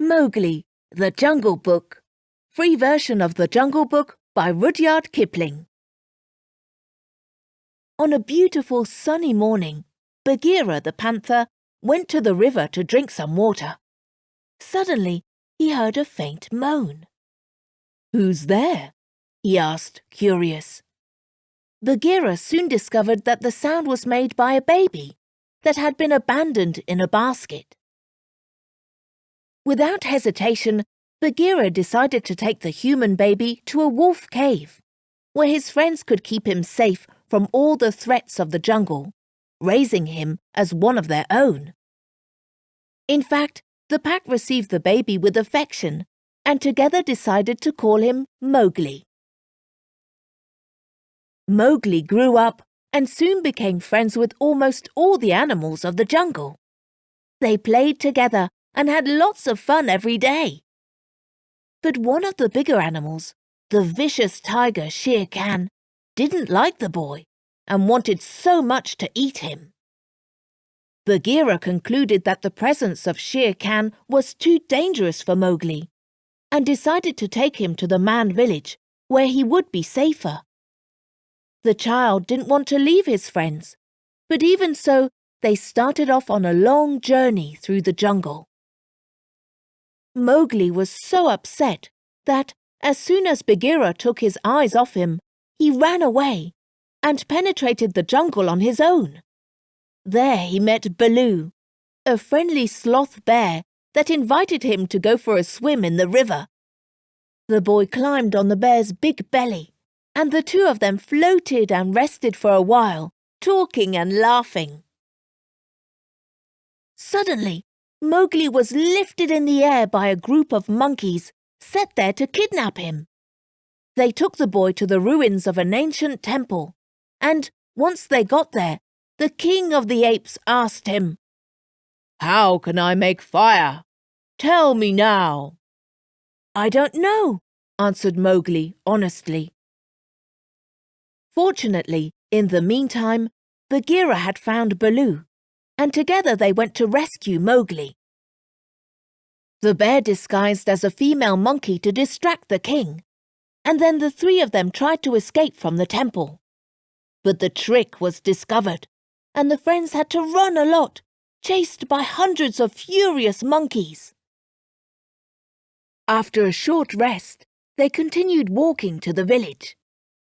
Mowgli, The Jungle Book. Free version of The Jungle Book by Rudyard Kipling. On a beautiful sunny morning, Bagheera the panther went to the river to drink some water. Suddenly, he heard a faint moan. "Who's there?" he asked, curious. Bagheera soon discovered that the sound was made by a baby that had been abandoned in a basket. Without hesitation, Bagheera decided to take the human baby to a wolf cave, where his friends could keep him safe from all the threats of the jungle, raising him as one of their own. In fact, the pack received the baby with affection and together decided to call him Mowgli. Mowgli grew up and soon became friends with almost all the animals of the jungle. They played together and had lots of fun every day. But one of the bigger animals, the vicious tiger Shere Khan, didn't like the boy and wanted so much to eat him. Bagheera concluded that the presence of Shere Khan was too dangerous for Mowgli and decided to take him to the man village where he would be safer. The child didn't want to leave his friends, but even so, they started off on a long journey through the jungle. Mowgli was so upset that, as soon as Bagheera took his eyes off him, he ran away and penetrated the jungle on his own. There he met Baloo, a friendly sloth bear that invited him to go for a swim in the river. The boy climbed on the bear's big belly, and the two of them floated and rested for a while, talking and laughing. Suddenly, Mowgli was lifted in the air by a group of monkeys set there to kidnap him. They took the boy to the ruins of an ancient temple, and once they got there, the king of the apes asked him, "How can I make fire? Tell me now." "I don't know," answered Mowgli honestly. Fortunately, in the meantime, Bagheera had found Baloo, and together they went to rescue Mowgli. The bear disguised as a female monkey to distract the king, and then the three of them tried to escape from the temple. But the trick was discovered, and the friends had to run a lot, chased by hundreds of furious monkeys. After a short rest, they continued walking to the village.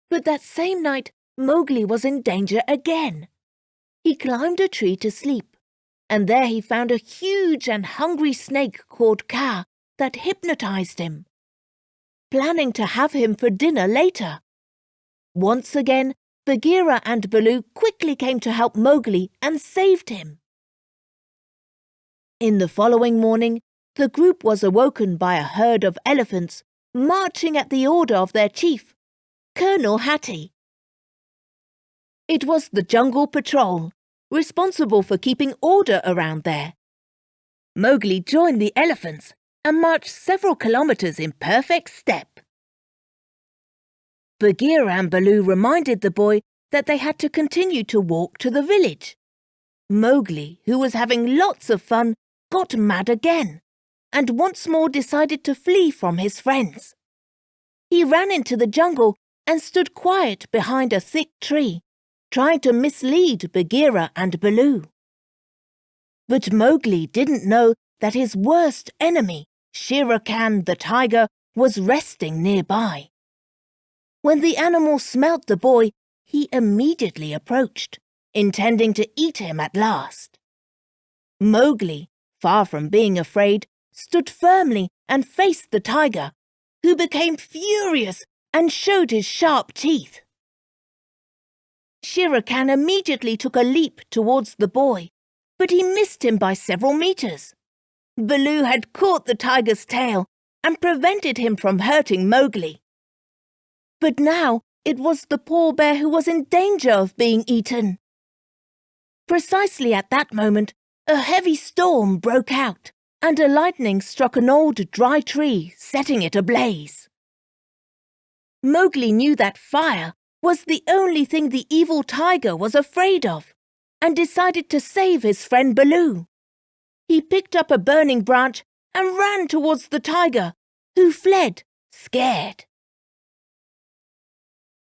But that same night, Mowgli was in danger again. He climbed a tree to sleep, and there he found a huge and hungry snake called Kaa that hypnotized him, planning to have him for dinner later. Once again, Bagheera and Baloo quickly came to help Mowgli and saved him. In the following morning, the group was awoken by a herd of elephants marching at the order of their chief, Colonel Hattie. It was the Jungle Patrol, responsible for keeping order around there. Mowgli joined the elephants and marched several kilometers in perfect step. Bagheera and Baloo reminded the boy that they had to continue to walk to the village. Mowgli, who was having lots of fun, got mad again and once more decided to flee from his friends. He ran into the jungle and stood quiet behind a thick tree, trying to mislead Bagheera and Baloo. But Mowgli didn't know that his worst enemy, Shere Khan the tiger, was resting nearby. When the animal smelt the boy, he immediately approached, intending to eat him at last. Mowgli, far from being afraid, stood firmly and faced the tiger, who became furious and showed his sharp teeth. Shere Khan immediately took a leap towards the boy, but he missed him by several meters. Baloo had caught the tiger's tail and prevented him from hurting Mowgli. But now it was the poor bear who was in danger of being eaten. Precisely at that moment, a heavy storm broke out, and a lightning struck an old dry tree, setting it ablaze. Mowgli knew that fire was the only thing the evil tiger was afraid of, and decided to save his friend Baloo. He picked up a burning branch and ran towards the tiger, who fled, scared.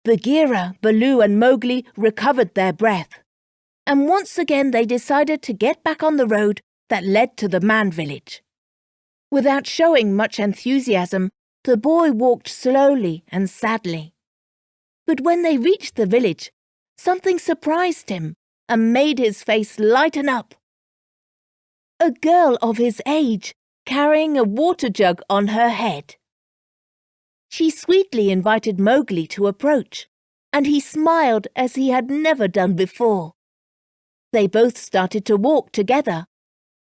Bagheera, Baloo and Mowgli recovered their breath, and once again they decided to get back on the road that led to the man village. Without showing much enthusiasm, the boy walked slowly and sadly. But when they reached the village, something surprised him and made his face lighten up. A girl of his age, carrying a water jug on her head. She sweetly invited Mowgli to approach, and he smiled as he had never done before. They both started to walk together,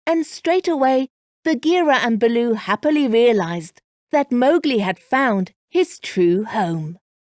and straight away Bagheera and Baloo happily realized that Mowgli had found his true home.